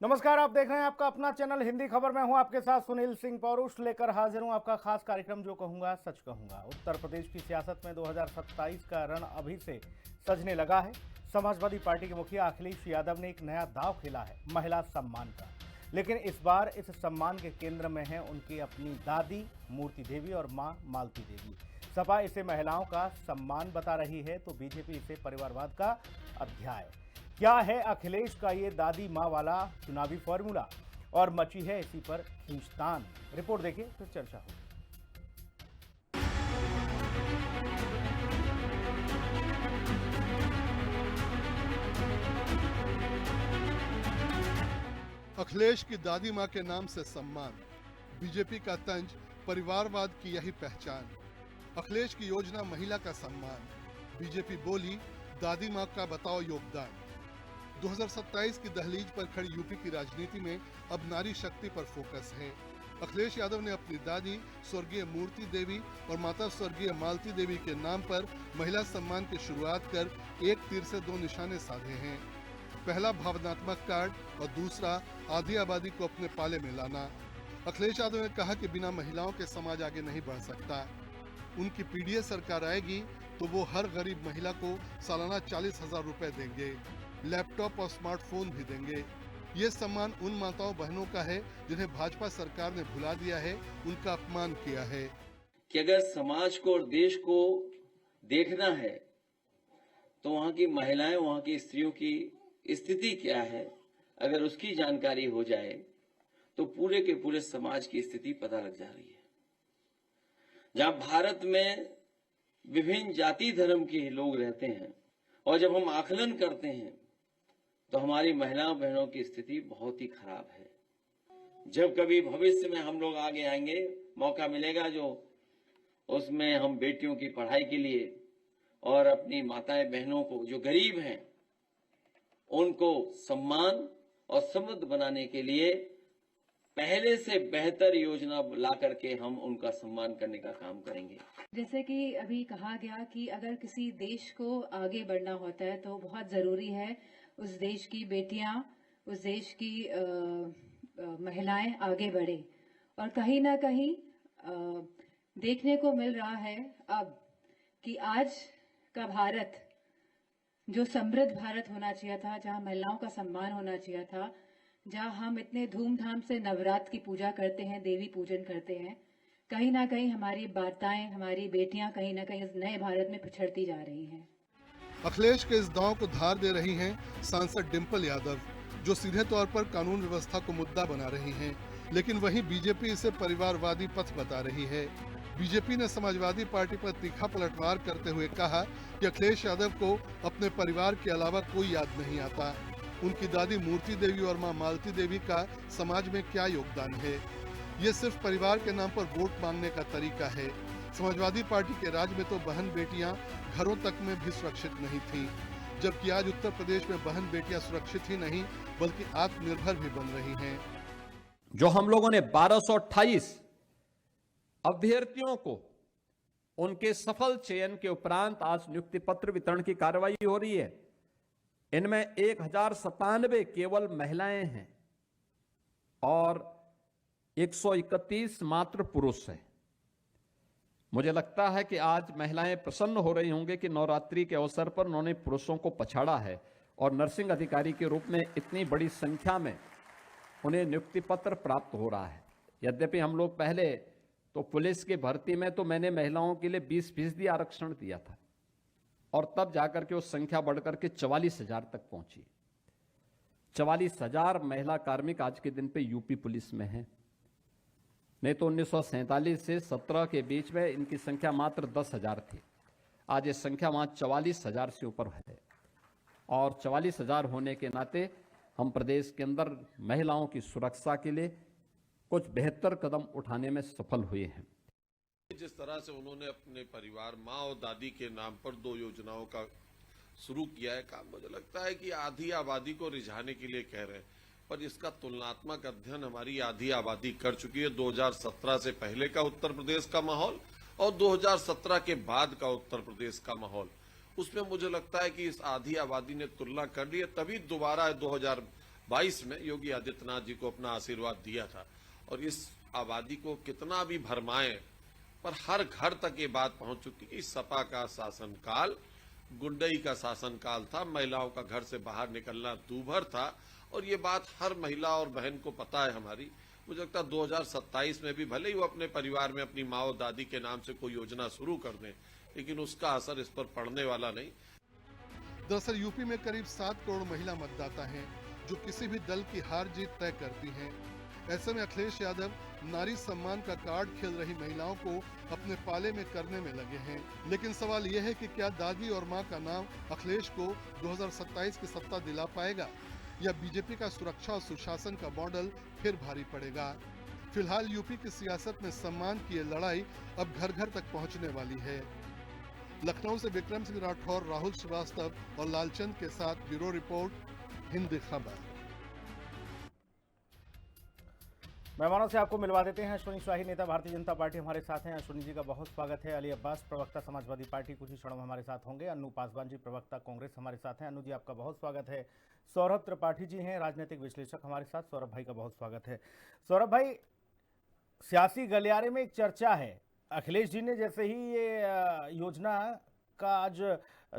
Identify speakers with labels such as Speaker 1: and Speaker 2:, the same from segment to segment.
Speaker 1: नमस्कार, आप देख रहे हैं आपका अपना चैनल हिंदी खबर। मैं हूं आपके साथ सुनील सिंह पौरुष लेकर हाजिर हूं आपका खास कार्यक्रम जो कहूंगा सच कहूंगा। उत्तर प्रदेश की सियासत में 2027 का रण अभी से सजने लगा है। समाजवादी पार्टी के मुखिया अखिलेश यादव ने एक नया दांव खेला है, महिला सम्मान का। लेकिन इस बार इस सम्मान के केंद्र में है उनकी अपनी दादी मूर्ति देवी और मां मालती देवी। सपा इसे महिलाओं का सम्मान बता रही है तो बीजेपी इसे परिवारवाद का अध्याय। क्या है अखिलेश का ये दादी माँ वाला चुनावी फॉर्मूला, और मची है इसी पर खींचतान। रिपोर्ट देखिए फिर चर्चा होगी।
Speaker 2: अखिलेश की दादी माँ के नाम से सम्मान, बीजेपी का तंज, परिवारवाद की यही पहचान। अखिलेश की योजना महिला का सम्मान, बीजेपी बोली दादी माँ का बताओ योगदान। 2027 की दहलीज पर खड़ी यूपी की राजनीति में अब नारी शक्ति पर फोकस है। अखिलेश यादव ने अपनी दादी स्वर्गीय मूर्ति देवी और माता स्वर्गीय मालती देवी के नाम पर महिला सम्मान की शुरुआत कर एक तीर से दो निशाने साधे हैं। पहला भावनात्मक कार्ड और दूसरा आधी आबादी को अपने पाले में लाना। अखिलेश यादव ने कहा कि बिना महिलाओं के समाज आगे नहीं बढ़ सकता। उनकी पीडीए सरकार आएगी तो वो हर गरीब महिला को सालाना 40,000 रुपए देंगे, लैपटॉप और स्मार्टफोन भी देंगे। ये सम्मान उन माताओं बहनों का है जिन्हें भाजपा सरकार ने भुला दिया है, उनका अपमान किया है।
Speaker 3: कि अगर समाज को और देश को देखना है तो वहां की महिलाएं, वहां की स्त्रियों की स्थिति क्या है, अगर उसकी जानकारी हो जाए तो पूरे के पूरे समाज की स्थिति पता लग जा रही है। जहां भारत में विभिन्न जाति धर्म के लोग रहते हैं और जब हम आकलन करते हैं तो हमारी महिला बहनों की स्थिति बहुत ही खराब है। जब कभी भविष्य में हम लोग आगे आएंगे, मौका मिलेगा जो उसमें हम बेटियों की पढ़ाई के लिए और अपनी माताएं बहनों को जो गरीब हैं उनको सम्मान और समृद्ध बनाने के लिए पहले से बेहतर योजना ला करके हम उनका सम्मान करने का काम करेंगे।
Speaker 4: जैसे कि अभी कहा गया कि अगर किसी देश को आगे बढ़ना होता है तो बहुत जरूरी है उस देश की बेटियां, उस देश की महिलाएं आगे बढ़े। और कहीं ना कहीं देखने को मिल रहा है अब कि आज का भारत जो समृद्ध भारत होना चाहिए था, जहां महिलाओं का सम्मान होना चाहिए था, जहां हम इतने धूमधाम से नवरात्र की पूजा करते हैं, देवी पूजन करते हैं, कहीं ना कहीं हमारी वार्ताएं, हमारी बेटियां कहीं ना कहीं इस नए भारत में पिछड़ती जा रही हैं।
Speaker 2: अखिलेश के इस दांव को धार दे रही हैं सांसद डिंपल यादव, जो सीधे तौर पर कानून व्यवस्था को मुद्दा बना रही हैं, लेकिन वहीं बीजेपी इसे परिवारवादी पथ बता रही है। बीजेपी ने समाजवादी पार्टी पर तीखा पलटवार करते हुए कहा कि अखिलेश यादव को अपने परिवार के अलावा कोई याद नहीं आता। उनकी दादी मूर्ति देवी और मां मालती देवी का समाज में क्या योगदान है? ये सिर्फ परिवार के नाम पर वोट मांगने का तरीका है। समाजवादी पार्टी के राज में तो बहन बेटियां घरों तक में भी सुरक्षित नहीं थीं, जबकि आज उत्तर प्रदेश में बहन बेटियां सुरक्षित ही नहीं बल्कि आत्मनिर्भर भी बन रही हैं।
Speaker 5: जो हम लोगों ने 1228 अभ्यर्थियों को उनके सफल चयन के उपरांत आज नियुक्ति पत्र वितरण की कार्रवाई हो रही है। इनमें 1097 केवल महिलाएं हैं और 131 मात्र पुरुष हैं। मुझे लगता है कि आज महिलाएं प्रसन्न हो रही होंगी कि नवरात्रि के अवसर पर उन्होंने पुरुषों को पछाड़ा है और नर्सिंग अधिकारी के रूप में इतनी बड़ी संख्या में उन्हें नियुक्ति पत्र प्राप्त हो रहा है। यद्यपि हम लोग पहले तो पुलिस की भर्ती में तो मैंने महिलाओं के लिए 20% आरक्षण दिया था और तब जाकर के वो संख्या बढ़कर के 44,000 तक पहुंची। 44,000 महिला कार्मिक आज के दिन पे यूपी पुलिस में हैं। नहीं तो 1947 से 17 के बीच में इनकी संख्या मात्र 10,000 थी। आज ये संख्या वहां 44,000 से ऊपर है और 44,000 होने के नाते हम प्रदेश के अंदर महिलाओं की सुरक्षा के लिए कुछ बेहतर कदम उठाने में सफल हुए हैं।
Speaker 6: जिस तरह से उन्होंने अपने परिवार, माँ और दादी के नाम पर 2 योजनाओं का शुरू किया है काम, मुझे लगता है कि आधी आबादी को रिझाने के लिए कह रहे हैं, पर इसका तुलनात्मक अध्ययन हमारी आधी आबादी कर चुकी है। 2017 से पहले का उत्तर प्रदेश का माहौल और 2017 के बाद का उत्तर प्रदेश का माहौल, उसमें मुझे लगता है कि इस आधी आबादी ने तुलना कर ली है, तभी दोबारा 22 में योगी आदित्यनाथ जी को अपना आशीर्वाद दिया था। और इस आबादी को कितना भी भरमाएं, पर हर घर तक ये बात पहुंच चुकी कि सपा का शासनकाल गुंडई का शासनकाल था, महिलाओं का घर से बाहर निकलना दूभर था। और ये बात हर महिला और बहन को पता है हमारी। मुझे लगता है 2027 में भी भले ही वो अपने परिवार में अपनी माँ और दादी के नाम से कोई योजना शुरू कर दें, लेकिन उसका असर इस पर पड़ने वाला नहीं।
Speaker 2: दरअसल यूपी में करीब 7 करोड़ महिला मतदाता हैं जो किसी भी दल की हार जीत तय करती हैं। ऐसे में अखिलेश यादव नारी सम्मान का कार्ड खेल रही महिलाओं को अपने पाले में करने में लगे हैं। लेकिन सवाल यह है कि क्या दादी और मां का नाम अखिलेश को 2027 की सत्ता दिला पाएगा, या बीजेपी का सुरक्षा और सुशासन का मॉडल फिर भारी पड़ेगा। फिलहाल यूपी की सियासत में सम्मान की ये लड़ाई अब घर घर तक पहुंचने वाली है। लखनऊ से विक्रम सिंह राठौर, राहुल श्रीवास्तव और लालचंद के साथ ब्यूरो रिपोर्ट, हिंद खबर।
Speaker 1: मेहमानों से आपको मिलवा देते हैं। अश्विनी शाही, नेता भारतीय जनता पार्टी, हमारे साथ हैं। अश्विनी जी का बहुत स्वागत है। अली अब्बास, प्रवक्ता समाजवादी पार्टी, कुछ ही क्षणों में हमारे साथ होंगे। अन्नू पासवान जी, प्रवक्ता कांग्रेस, हमारे साथ हैं। अन्नू जी, आपका बहुत स्वागत है। सौरभ त्रिपाठी जी हैं, राजनीतिक विश्लेषक, हमारे साथ। सौरभ भाई का बहुत स्वागत है। सौरभ भाई, सियासी गलियारे में एक चर्चा है, अखिलेश जी ने जैसे ही ये योजना का आज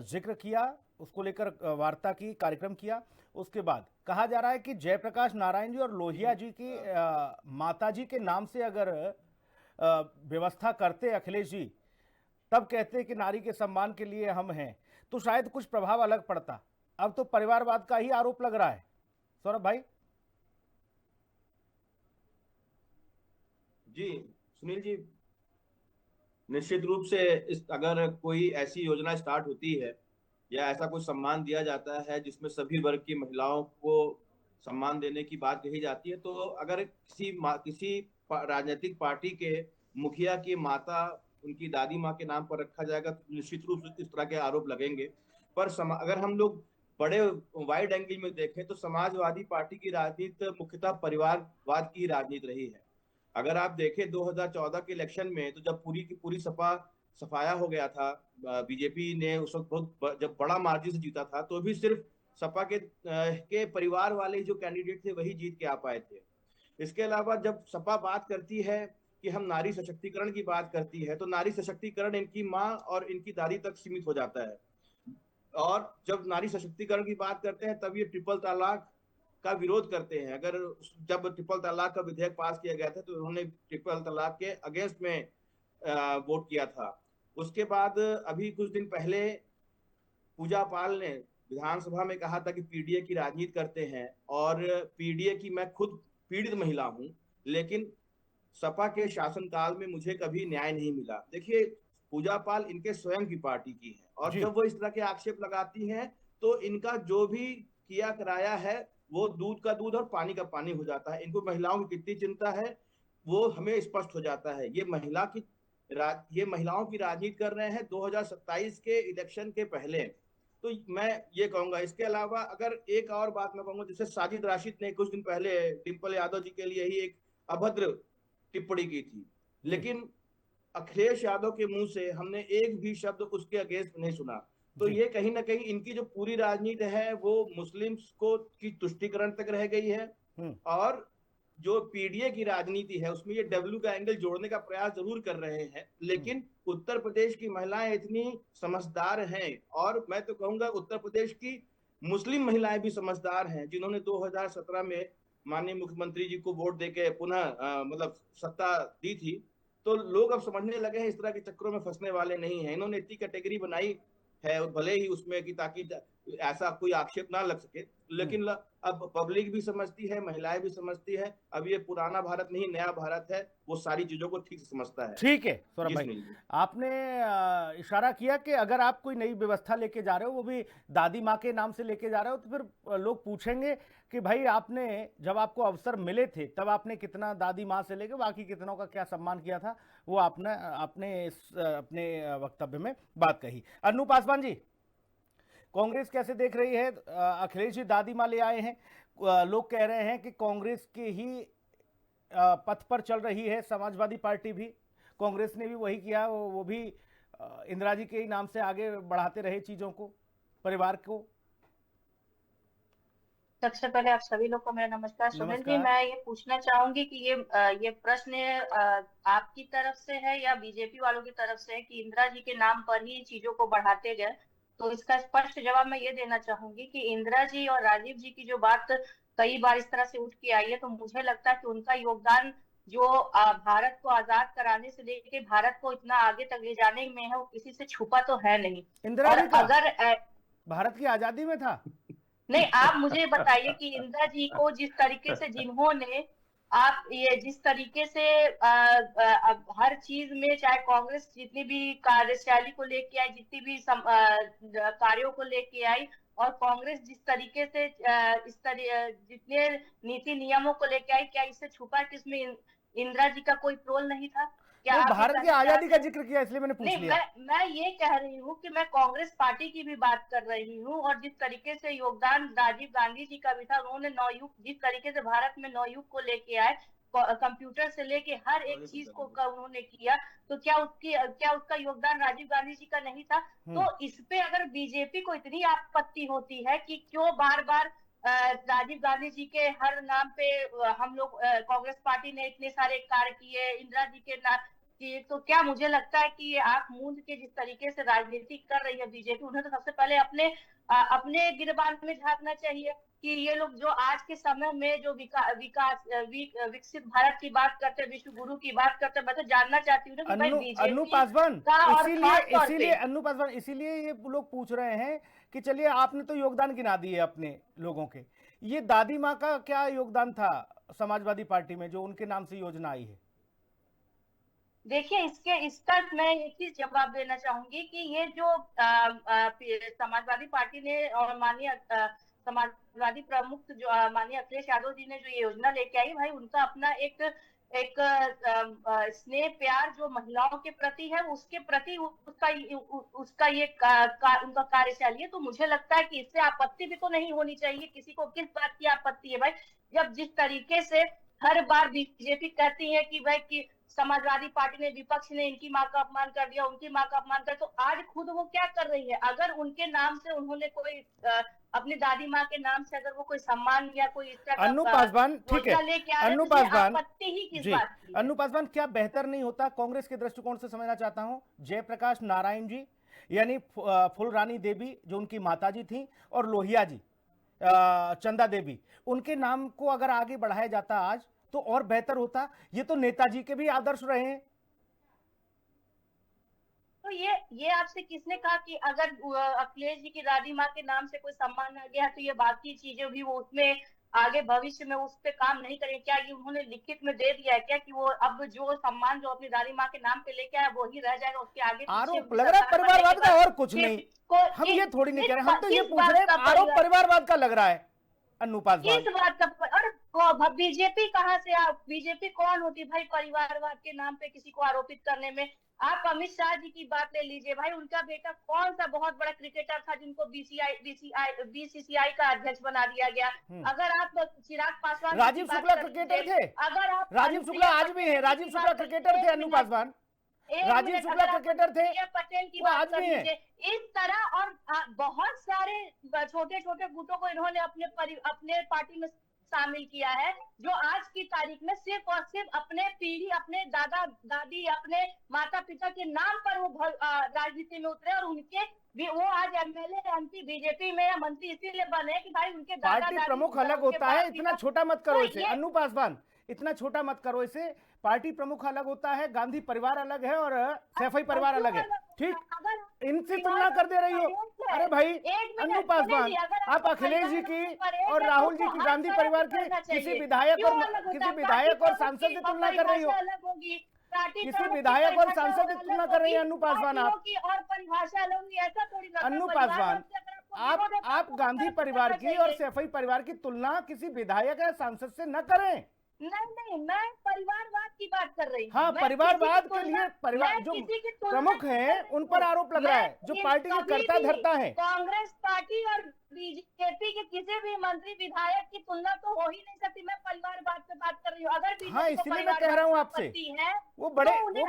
Speaker 1: जिक्र किया, उसको लेकर वार्ता की, कार्यक्रम किया, उसके बाद कहा जा रहा है कि जयप्रकाश नारायण जी और लोहिया जी की माता जी के नाम से अगर व्यवस्था करते अखिलेश जी, तब कहते कि नारी के सम्मान के लिए हम हैं, तो शायद कुछ प्रभाव अलग पड़ता। अब तो परिवारवाद का ही आरोप लग रहा है। सौरभ भाई।
Speaker 7: जी सुनील जी, निश्चित रूप से अगर कोई ऐसी योजना स्टार्ट होती है या ऐसा कोई सम्मान दिया जाता है जिसमें सभी वर्ग की महिलाओं को सम्मान देने की बात कही जाती है, तो अगर किसी राजनीतिक पार्टी के मुखिया की माता उनकी दादी माँ के नाम पर रखा जाएगा तो निश्चित रूप से इस तरह के आरोप लगेंगे। पर अगर हम लोग बड़े वाइड एंगल में देखें तो समाजवादी पार्टी की राजनीति मुख्यतः परिवारवाद की राजनीति रही है। अगर आप देखें 2014 के इलेक्शन में, तो जब पूरी की पूरी सफाया हो गया था, बीजेपी ने उस वक्त बहुत जब बड़ा मार्जिन से जीता था, तो भी सिर्फ सपा के परिवार वाले जो कैंडिडेट थे वही जीत के आ पाए थे। इसके अलावा जब सपा बात करती है कि हम नारी सशक्तिकरण की बात करती है, तो नारी सशक्तिकरण इनकी माँ और इनकी दादी तक सीमित हो जाता है। और जब नारी सशक्तिकरण की बात करते हैं तब ये ट्रिपल तलाक का विरोध करते हैं। अगर जब ट्रिपल तलाक का विधेयक पास किया गया था तो उन्होंने ट्रिपल तलाक के अगेंस्ट में वोट किया था। उसके बाद अभी कुछ दिन पहले पूजा पाल ने विधानसभा में कहा था कि पीडीए की राजनीति करते हैं, और पीडीए की मैं खुद पीड़ित महिला हूं, लेकिन सपा के शासनकाल में मुझे कभी न्याय नहीं मिला। देखिए, पूजा पाल इनके स्वयं की पार्टी की है, और जब वो इस तरह के आक्षेप लगाती हैं तो इनका जो भी किया कराया है वो दूध का दूध और पानी का पानी हो जाता है। इनको महिलाओं की कितनी चिंता है वो हमें स्पष्ट हो जाता है। ये महिलाओं की राजनीति कर रहे हैं 2027 के इलेक्शन के पहले। तो मैं ये कहूंगा, इसके अलावा अगर एक और बात मैं कहूंगा, जैसे साजिद राशिद ने कुछ दिन पहले डिंपल यादव जी के लिए ही एक अभद्र टिप्पणी की थी, लेकिन अखिलेश यादव के मुंह से हमने एक भी शब्द उसके अगेंस्ट नहीं सुना। तो ये कहीं ना कहीं इनकी जो पूरी राजनीति है वो मुस्लिम्स को की तुष्टीकरण तक रह गई है, और जो पीडीए की राजनीति है उसमें ये डब्ल्यू का एंगल जोड़ने का प्रयास जरूर कर रहे हैं। लेकिन उत्तर प्रदेश की महिलाएं इतनी समझदार हैं, और मैं तो कहूंगा उत्तर प्रदेश की मुस्लिम महिलाएं भी समझदार हैं, जिन्होंने 2017 में माननीय मुख्यमंत्री जी को वोट देके पुनः मतलब सत्ता दी थी। तो लोग अब समझने लगे हैं, इस तरह के चक्करों में फंसने वाले नहीं हैं। इन्होंने इतनी कैटेगरी बनाई है भले ही उसमें कि ताकि ऐसा कोई आक्षेप ना लग सके, लेकिन अब पब्लिक भी समझती है, महिलाएं भी समझती है। अब ये पुराना भारत नहीं नया भारत है, वो सारी चीजों को ठीक से समझता है।
Speaker 1: ठीक है सौरभ भाई, आपने इशारा किया कि अगर आप कोई नई व्यवस्था लेके जा रहे हो, वो भी दादी माँ के नाम से लेके जा रहे हो, तो फिर लोग पूछेंगे कि भाई आपने जब आपको अवसर मिले थे तब आपने कितना दादी माँ से लेके बाकी कितनों का क्या सम्मान किया था, वो आपने अपने वक्तव्य में बात कही। अन्नू पासवान जी, कांग्रेस कैसे देख रही है? अखिलेश जी दादी माँ ले आए हैं, लोग कह रहे हैं कि कांग्रेस के ही पथ पर चल रही है समाजवादी पार्टी भी, कांग्रेस ने भी वही किया, वो भी इंदिरा जी के ही नाम से आगे बढ़ाते रहे चीजों को, परिवार को।
Speaker 8: सबसे पहले आप सभी लोग को मेरा नमस्कार। सुनील जी,
Speaker 1: नमस्कार।
Speaker 8: मैं ये पूछना चाहूंगी कि ये प्रश्न आपकी तरफ से है या बीजेपी वालों की तरफ से है कि इंदिरा जी के नाम पर ही चीजों को बढ़ाते गए? तो इसका स्पष्ट जवाब मैं ये देना चाहूंगी कि इंदिरा जी और राजीव जी की जो बात कई बार इस तरह से उठ के आई है, तो मुझे लगता है कि उनका योगदान जो भारत को आजाद कराने से लेके भारत को इतना आगे तक ले जाने में है, वो किसी से छुपा तो है नहीं।
Speaker 1: इंदिरा
Speaker 8: और
Speaker 1: जी का
Speaker 8: अगर
Speaker 1: भारत की आजादी में था।
Speaker 8: नहीं, आप मुझे बताइए कि इंदिरा जी को जिस तरीके से जिन्होंने आप ये जिस तरीके से अब हर चीज में, चाहे कांग्रेस जितनी भी कार्यशैली को लेके आई, जितनी भी कार्यों को लेके आई, और कांग्रेस जिस तरीके से जितने नीति नियमों को लेके आई, क्या इससे छुपा कि इसमें इंदिरा जी का कोई रोल नहीं था? क्या
Speaker 1: वो
Speaker 8: आप ये
Speaker 1: भारत की
Speaker 8: कहना
Speaker 1: आजादी
Speaker 8: चाहते
Speaker 1: का
Speaker 8: हैं?
Speaker 1: जिक्र किया इसलिए मैंने पूछ
Speaker 8: नहीं,
Speaker 1: लिया।
Speaker 8: मैं ये कह रही हूँ कि मैं कांग्रेस पार्टी की भी बात कर रही हूँ, और जिस तरीके से योगदान राजीव गांधी जी का भी था, उन्होंने नवयुग, जिस तरीके से भारत में नवयुग को लेके आए, कंप्यूटर से लेके हर एक चीज को उन्होंने किया, तो क्या उसका योगदान राजीव गांधी जी का नहीं था? तो इस पे अगर बीजेपी को इतनी आपत्ति होती है कि क्यों बार बार राजीव गांधी जी के हर नाम पे हम लोग कांग्रेस पार्टी ने इतने सारे कार्य किए, इंदिरा जी के तो क्या मुझे लगता है कि ये आंख मूंद के जिस तरीके से राजनीति कर रही है बीजेपी, उन्हें तो सबसे पहले अपने गिरबान में झांकना चाहिए कि ये लोग जो आज के समय में जो विकसित भारत की बात करते हैं, विश्व गुरु की बात करते हैं, मैं तो जानना चाहती हूँ कि भाई
Speaker 1: अन्नू
Speaker 8: बीजेपी
Speaker 1: पासवान,
Speaker 8: का, और खास तौर
Speaker 1: इसीलिए
Speaker 8: पे
Speaker 1: अन्नू पासवान, इसीलिए ये लोग पूछ रहे हैं कि चलिए आपने तो योगदान गिना दिए अपने लोगों के, ये दादी माँ का क्या योगदान था समाजवादी पार्टी में जो उनके नाम से योजना आई है?
Speaker 8: देखिए, इसका मैं एक ही जवाब देना चाहूंगी कि ये जो समाजवादी पार्टी ने और माननीय समाजवादी प्रमुख जो माननीय अखिलेश यादव जी ने जो ये योजना लेके आई, भाई उनका अपना एक स्नेह प्यार जो महिलाओं के प्रति है, उसके प्रति उसका ये उनका कार्यशैली है। तो मुझे लगता है कि इससे आपत्ति भी तो नहीं होनी चाहिए। किसी को किस बात की आपत्ति है भाई, जब जिस तरीके से हर बार बीजेपी कहती है कि भाई कि समाजवादी पार्टी ने, विपक्ष ने इनकी मां का अपमान कर दिया, उनकी मां का अपमान कर, तो आज खुद वो क्या कर रही है? अगर उनके नाम से उन्होंने कोई अपनी दादी माँ के नाम से अगर वो कोई सम्मान या कोई इस तरह
Speaker 1: अन्नू पासवान, ठीक है, अन्नू पासवान,
Speaker 8: आपत्ति ही किस
Speaker 1: जी,
Speaker 8: बात की?
Speaker 1: अन्नू पासवान, क्या बेहतर नहीं होता, कांग्रेस के दृष्टिकोण से समझना चाहता हूं, जयप्रकाश नारायण जी यानी फुलरानी देवी जो उनकी माताजी थी, और लोहिया जी चंदा देवी, उनके नाम को अगर आगे बढ़ाया जाता आज तो और बेहतर होता। ये तो नेताजी के भी आदर्श रहे हैं।
Speaker 8: तो ये आपसे किसने कहा कि अगर अखिलेश जी की दादी माँ के नाम से कोई सम्मान आ गया तो ये बाकी चीजें भी वो उसमें आगे भविष्य में उस पे काम नहीं करें? क्या ये उन्होंने लिखित में दे दिया है क्या कि वो अब जो सम्मान जो अपनी दादी माँ के नाम पे लेके आया वो ही रह जाएगा, उसके आगे
Speaker 1: आरोप लग रहा है परिवारवाद का और कुछ नहीं। हम ये थोड़ी नहीं कह रहे, हम तो ये पूछ रहे हैं आरोप परिवारवाद का लग रहा है अन्नू पासवान।
Speaker 8: इस बात का, और बीजेपी कहाँ से, बीजेपी कौन होती है भाई परिवारवाद के नाम पे किसी को आरोपित करने में? आप अमित शाह जी की बात ले लीजिए भाई, उनका बेटा कौन सा बहुत बड़ा क्रिकेटर था जिनको बीसीसीआई का अध्यक्ष बना दिया गया? अगर आप चिराग पासवान,
Speaker 1: राजीव शुक्ला क्रिकेटर थे,
Speaker 8: अगर आप
Speaker 1: राजीव शुक्ला आज भी है, राजीव शुक्ला क्रिकेटर थे अन्नू पासवान, राजीव शुक्ला क्रिकेटर थे,
Speaker 8: पटेल की
Speaker 1: वो
Speaker 8: बात
Speaker 1: आज
Speaker 8: कर
Speaker 1: भी है।
Speaker 8: लीजिए। इस तरह और बहुत सारे छोटे छोटे गुटों को इन्होंने अपने पार्टी में शामिल किया है, जो आज की तारीख में सिर्फ और सिर्फ अपने पीढ़ी, अपने दादा दादी, अपने माता पिता के नाम पर वो राजनीति में उतरे, और उनके वो आज एमएलए एमपी बीजेपी में या मंत्री इसीलिए बने कि भाई उनके दादा
Speaker 1: पार्टी
Speaker 8: दादी
Speaker 1: प्रमुख अलग होता है, इतना छोटा मत करो इसे अन्नू पासवान, इतना छोटा मत करो इसे। पार्टी प्रमुख अलग होता है, गांधी परिवार अलग है और सैफई परिवार अलग है, ठीक? इनसे तुलना कर दे रही हो। अरे भाई अन्नू पासवान, आप अखिलेश जी की और राहुल जी की, गांधी परिवार की किसी विधायक और सांसद से तुलना कर रही हो, किसी विधायक और सांसद से तुलना कर रही है अन्नू पासवान। आप
Speaker 8: और परिभाषा लोगी, ऐसा थोड़ी ना।
Speaker 1: अन्नू पासवान, आप गांधी परिवार की और सैफई परिवार की तुलना किसी विधायक या सांसद से न करें।
Speaker 8: नहीं, मैं परिवारवाद की बात कर रही हूँ।
Speaker 1: हाँ, परिवारवाद के लिए परिवार जो प्रमुख हैं उन पर आरोप लग रहा है, जो पार्टी के कर्ता धर्ता है।
Speaker 8: कांग्रेस पार्टी और बीजेपी के किसी भी मंत्री विधायक की तुलना तो हो ही नहीं सकती। मैं परिवारवाद पे बात कर रही हूँ। अगर
Speaker 1: हाँ, इसलिए मैं कह रहा हूँ आपसे, वो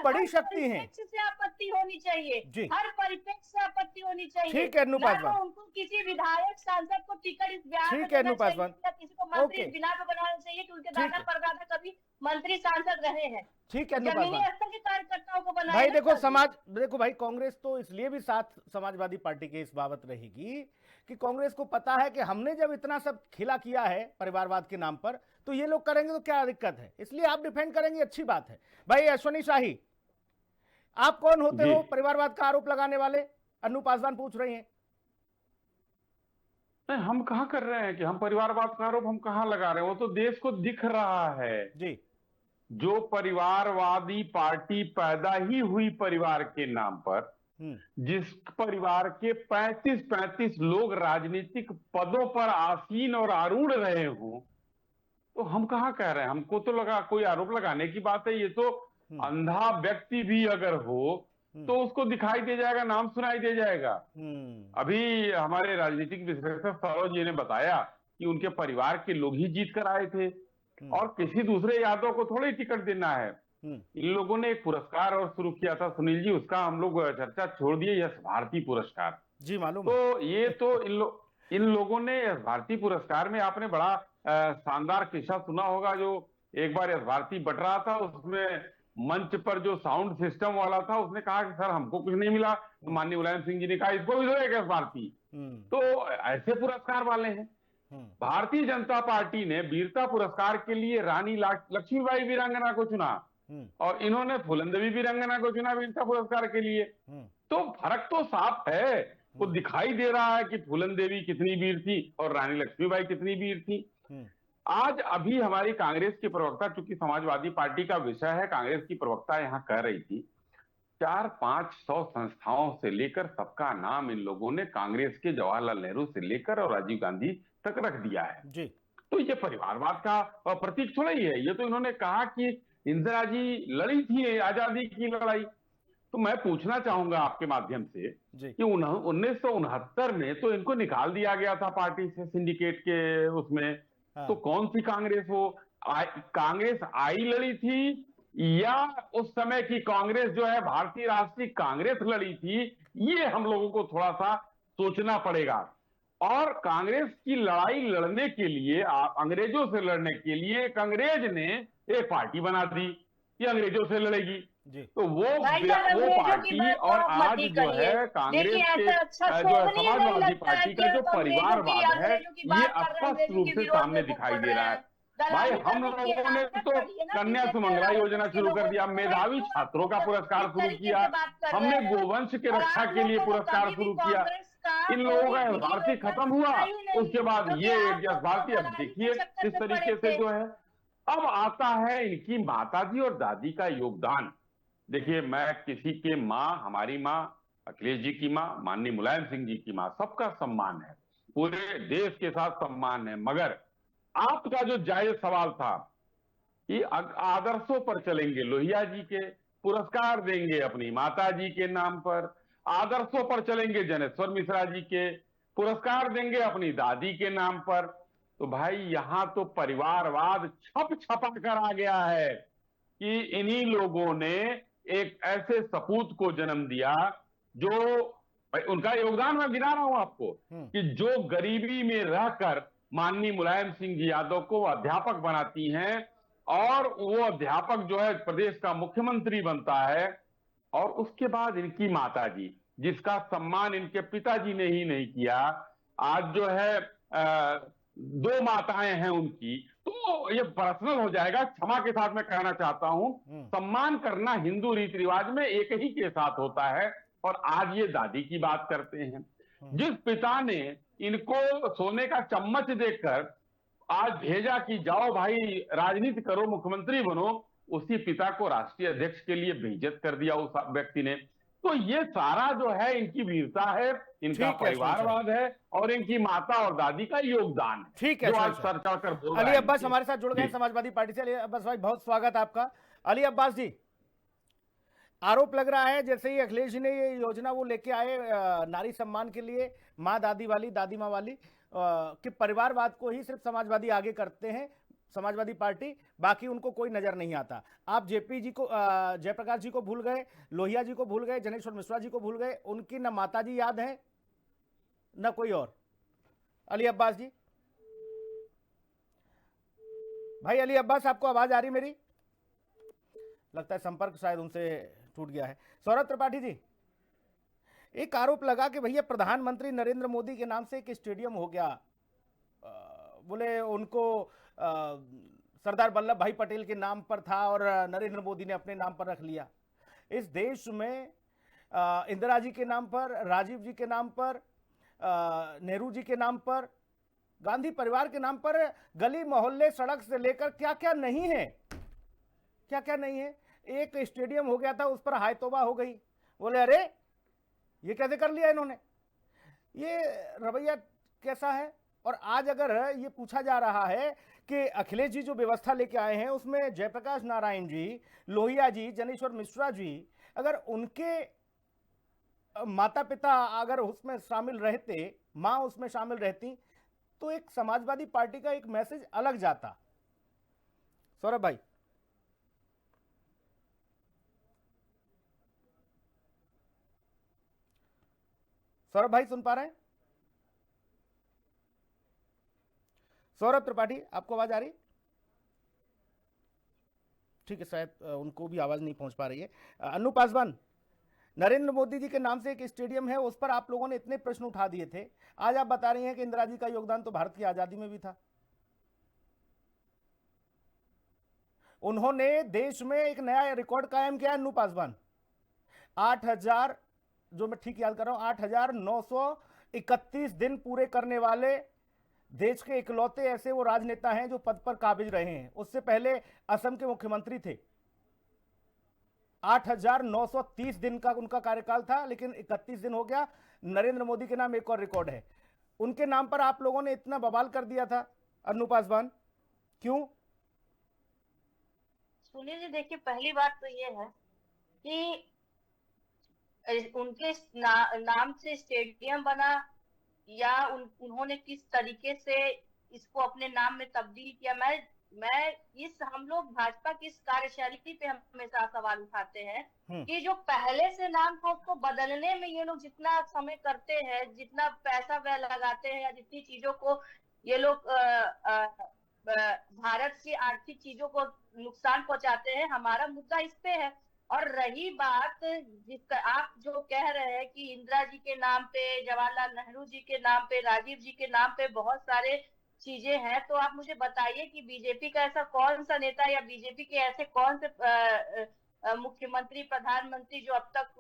Speaker 1: बड़ी शक्ति है,
Speaker 8: से आपत्ति होनी चाहिए, हर परिप्रेक्ष्य से आपत्ति होनी चाहिए।
Speaker 1: ठीक है, अनु
Speaker 8: ना
Speaker 1: पासवान।
Speaker 8: तो उनको किसी विधायक सांसद को टिकट इस बिहार में
Speaker 1: ठीक है,
Speaker 8: देना
Speaker 1: अनु पासवान।
Speaker 8: चाहिए, या किसी को मंत्री
Speaker 1: ओके।
Speaker 8: इस बिना पे बनाना चाहिए कि उनके
Speaker 1: ठीक
Speaker 8: दादा
Speaker 1: है।
Speaker 8: परदादा कभी मंत्री सांसद रहे हैं।
Speaker 1: ठीक है, अनु
Speaker 8: जमीनी
Speaker 1: पासवान।
Speaker 8: स्तर के कार्यकर्ताओं को बनाए
Speaker 1: भाई
Speaker 8: ना
Speaker 1: देखो
Speaker 8: चाहिए।
Speaker 1: देखो भाई, कांग्रेस तो इसलिए भी साथ समाजवादी पार्टी के इस बाबत रहेगी कि कांग्रेस को पता है कि हमने जब इतना सब खिला किया है परिवारवाद के नाम पर, तो ये लोग करेंगे तो क्या दिक्कत है, इसलिए आप डिफेंड करेंगे, अच्छी बात है। भाई अश्वनी शाही, आप कौन होते हो परिवारवाद का आरोप लगाने वाले? अनु पासवान पूछ रही हैं।
Speaker 9: नहीं, हम कहाँ कर रहे हैं कि हम परिवारवाद का आरोप हम कहाँ लगा रहे हैं? वो तो देश को दिख रहा है
Speaker 1: जी।
Speaker 9: जो परिवारवादी पार्टी पैदा ही हुई परिवार के नाम पर, जिस परिवार के 35 लोग राजनीतिक पदों पर आसीन और आरूढ़ रहे हों, तो हम कहाँ कह रहे हैं? हमको तो लगा कोई आरोप लगाने की बात है। ये तो अंधा व्यक्ति भी अगर हो तो उसको दिखाई दे जाएगा, नाम सुनाई दे जाएगा। अभी हमारे राजनीतिक विश्लेषक सौरव जी ने बताया कि उनके परिवार के लोग ही जीत कर आए थे और किसी दूसरे यादव को थोड़ी टिकट देना है। इन लोगों ने एक पुरस्कार और शुरू किया था सुनील जी, उसका हम लोग चर्चा छोड़ दिए, यश भारती पुरस्कार।
Speaker 1: जी मालूम।
Speaker 9: तो ये तो इन लोगों ने यश भारती पुरस्कार में, आपने बड़ा शानदार किस्सा सुना होगा, जो एक बार यश भारती बट रहा था, उसमें मंच पर जो साउंड सिस्टम वाला था उसने कहा कि सर हमको कुछ नहीं मिला, तो माननीय मुलायम सिंह जी ने कहा इसको भी दो एक यश भारती। तो ऐसे पुरस्कार वाले हैं। भारतीय जनता पार्टी ने वीरता पुरस्कार के लिए रानी लक्ष्मीबाई वीरांगना को चुना और इन्होंने फूलनदेवी वीरांगना को चुना वीरता पुरस्कार के लिए। तो फर्क तो साफ है, वो दिखाई दे रहा है कि फूलनदेवी कितनी वीर थी और रानी लक्ष्मीबाई कितनी वीर थी। आज अभी हमारी कांग्रेस की प्रवक्ता, चूंकि समाजवादी पार्टी का विषय है, कांग्रेस की प्रवक्ता यहाँ कह रही थी 400-500 संस्थाओं से लेकर सबका नाम इन लोगों ने कांग्रेस के जवाहरलाल नेहरू से लेकर और राजीव गांधी तक रख दिया है
Speaker 1: जी।
Speaker 9: तो ये परिवारवाद का प्रतीक थोड़ा ही है। ये तो इन्होंने कहा कि इंदिरा जी लड़ी थी आजादी की लड़ाई। तो मैं पूछना चाहूंगा आपके माध्यम से कि 1969 में तो इनको निकाल दिया गया था पार्टी से, सिंडिकेट के उसमें। तो कौन सी कांग्रेस वो कांग्रेस आई लड़ी थी या उस समय की कांग्रेस जो है भारतीय राष्ट्रीय कांग्रेस लड़ी थी? ये हम लोगों को थोड़ा सा सोचना पड़ेगा। और कांग्रेस की लड़ाई लड़ने के लिए, अंग्रेजों से लड़ने के लिए एक अंग्रेज ने एक पार्टी बना दी कि अंग्रेजों से लड़ेगी। तो वो पार्टी और आज जो है कांग्रेस के जो समाजवादी पार्टी का जो परिवारवाद है, ये स्पष्ट रूप से सामने दिखाई दे रहा है। भाई हम लोगों ने तो कन्या सुमंगला योजना शुरू कर दिया, मेधावी छात्रों का पुरस्कार शुरू किया, हमने गोवंश के रक्षा के लिए पुरस्कार शुरू किया। इन लोगों का यश भारती खत्म हुआ, उसके बाद ये यश भारती, अब देखिए किस तरीके से जो है। अब आता है इनकी माताजी और दादी का योगदान। देखिए, मैं किसी के माँ, हमारी माँ, अखिलेश जी की माँ, माननीय मुलायम सिंह जी की माँ, सबका सम्मान है, पूरे देश के साथ सम्मान है। मगर आपका जो जायज सवाल था कि आदर्शों पर चलेंगे, लोहिया जी के पुरस्कार देंगे अपनी माता जी के नाम पर, आदर्शों पर चलेंगे, जनेश्वर मिश्रा जी के पुरस्कार देंगे अपनी दादी के नाम पर। तो भाई यहां तो परिवारवाद छपा कर आ गया है कि इन्हीं लोगों ने एक ऐसे सपूत को जन्म दिया जो, उनका योगदान मैं गिना रहा हूं आपको, कि जो गरीबी में रहकर माननीय मुलायम सिंह जी यादव को अध्यापक बनाती हैं और वो अध्यापक जो है प्रदेश का मुख्यमंत्री बनता है, और उसके बाद इनकी माताजी, जिसका सम्मान इनके पिताजी ने ही नहीं किया, आज जो है 2 माताएं हैं उनकी। तो ये पर्सनल हो जाएगा, क्षमा के साथ मैं कहना चाहता हूं, सम्मान करना हिंदू रीति रिवाज में एक ही के साथ होता है। और आज ये दादी की बात करते हैं, जिस पिता ने इनको सोने का चम्मच देकर आज भेजा कि जाओ भाई राजनीति करो, मुख्यमंत्री बनो, उसी पिता को राष्ट्रीय अध्यक्ष के लिए बेइज्जत कर दिया उस व्यक्ति ने। तो ये सारा जो है इनकी वीरता है, इनका परिवारवाद है और इनकी माता और दादी का योगदान है।
Speaker 1: ठीक है,
Speaker 9: सर चढ़कर बोल रहे हैं।
Speaker 1: अली अब्बास हमारे साथ जुड़ गए समाजवादी पार्टी से। अली अब्बास भाई, बहुत स्वागत आपका। अली अब्बास जी, आरोप लग रहा है जैसे ही अखिलेश जी ने ये योजना वो लेके आए नारी सम्मान के लिए, माँ दादी वाली, दादी माँ वाली, कि परिवारवाद को ही सिर्फ समाजवादी आगे करते हैं, समाजवादी पार्टी, बाकी उनको कोई नजर नहीं आता। आप जेपी जी को, जयप्रकाश जी को भूल गए, लोहिया जी को भूल गए, जनेश्वर मिश्रा जी को भूल गए, उनकी न माता जी याद है न कोई और। अली अब्बास जी, भाई अली अब्बास, आपको आवाज आ रही मेरी? लगता है संपर्क शायद उनसे टूट गया है। सौरभ त्रिपाठी जी, एक आरोप लगा कि भैया प्रधानमंत्री नरेंद्र मोदी के नाम से एक स्टेडियम हो गया, बोले उनको सरदार वल्लभ भाई पटेल के नाम पर था और नरेंद्र मोदी ने अपने नाम पर रख लिया। इस देश में इंदिरा जी के नाम पर, राजीव जी के नाम पर, नेहरू जी के नाम पर, गांधी परिवार के नाम पर गली मोहल्ले सड़क से लेकर क्या क्या नहीं है, क्या क्या नहीं है। एक स्टेडियम हो गया था, उस पर हाय तौबा हो गई। बोले अरे ये कैसे कर लिया इन्होंने, ये रवैया कैसा है। और आज अगर ये पूछा जा रहा है कि अखिलेश जी जो व्यवस्था लेके आए हैं उसमें जयप्रकाश नारायण जी, लोहिया जी, जनेश्वर मिश्रा जी, अगर उनके माता पिता अगर उसमें शामिल रहते, मां उसमें शामिल रहती, तो एक समाजवादी पार्टी का एक मैसेज अलग जाता। सौरभ भाई, सौरभ भाई सुन पा रहे हैं? सौरभ त्रिपाठी, आपको आवाज आ रही? ठीक है, शायद उनको भी आवाज नहीं पहुंच पा रही है। अन्नू पासवान, नरेंद्र मोदी जी के नाम से एक स्टेडियम है, उस पर आप लोगों ने इतने प्रश्न उठा दिए थे, आज आप बता रही हैं कि इंदिरा जी का योगदान तो भारत की आजादी में भी था। उन्होंने देश में एक नया रिकॉर्ड कायम किया। अन्नू पासवान, 8,000, जो मैं ठीक याद कर रहा हूं, 8,931 दिन पूरे करने वाले देश के इकलौते ऐसे वो राजनेता हैं जो पद पर काबिज रहे हैं। उससे पहले असम के मुख्यमंत्री थे। 8,930 दिन का उनका कार्यकाल था, लेकिन 31 दिन हो गया। नरेंद्र मोदी के नाम एक और रिकॉर्ड है। उनके नाम पर आप लोगों ने इतना बवाल कर दिया था। अन्नू पासवान, क्यों?
Speaker 8: सुनील जी, देखिए पहली बात तो ये है कि उनके नाम से स्टेडियम बना या उन्होंने किस तरीके से इसको अपने नाम में तब्दील किया। हम लोग भाजपा की इस कार्यशैली पे हमेशा सवाल उठाते हैं कि जो पहले से नाम था उसको बदलने में ये लोग जितना समय करते हैं, जितना पैसा व्यय लगाते हैं, या जितनी चीजों को ये लोग भारत की आर्थिक चीजों को नुकसान पहुंचाते हैं। हमारा मुद्दा इस पे है। और रही बात जिसका आप जो कह रहे हैं कि इंदिरा जी के नाम पे, जवाहरलाल नेहरू जी के नाम पे, राजीव जी के नाम पे बहुत सारे चीजें हैं, तो आप मुझे बताइए कि बीजेपी का ऐसा कौन सा नेता या बीजेपी के ऐसे कौन से मुख्यमंत्री, प्रधानमंत्री जो अब तक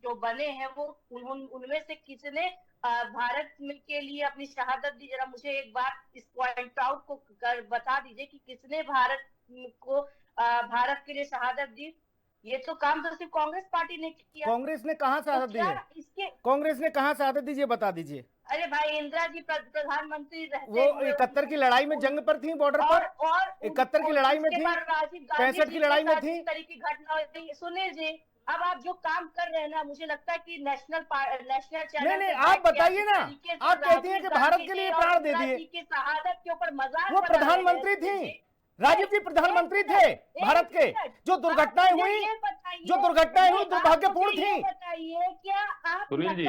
Speaker 8: जो बने हैं, वो उनमें से किसने भारत के लिए अपनी शहादत दी। जरा मुझे एक बात इस पॉइंट आउट को बता दीजिए कि किसने भारत को भारत के लिए शहादत दी। ये तो काम तो सिर्फ कांग्रेस पार्टी ने किया।
Speaker 1: कांग्रेस ने कहां शहादत दी है? कांग्रेस ने कहां शहादत दी, बता दीजिए।
Speaker 8: अरे भाई, इंदिरा जी प्रधानमंत्री रहते
Speaker 1: वो 71 की लड़ाई में जंग पर थी, बॉर्डर पर, और 71 की लड़ाई में थी, 65 की लड़ाई में थी।
Speaker 8: इस तरह की घटना होती है। सुनील जी, अब आप जो काम कर रहे हैं ना, मुझे लगता है कि नेशनल चैनल,
Speaker 1: नहीं, आप बताइए ना। आप कहती हैं कि भारत के लिए प्राण दे दिए,
Speaker 8: की शहादत के ऊपर मजाक।
Speaker 1: वो प्रधानमंत्री थी, राजीव जी प्रधानमंत्री थे भारत के। जो दुर्घटनाएं हुई, दुर्भाग्यपूर्ण थी।
Speaker 8: बताइए, क्या आप
Speaker 9: सुनील जी,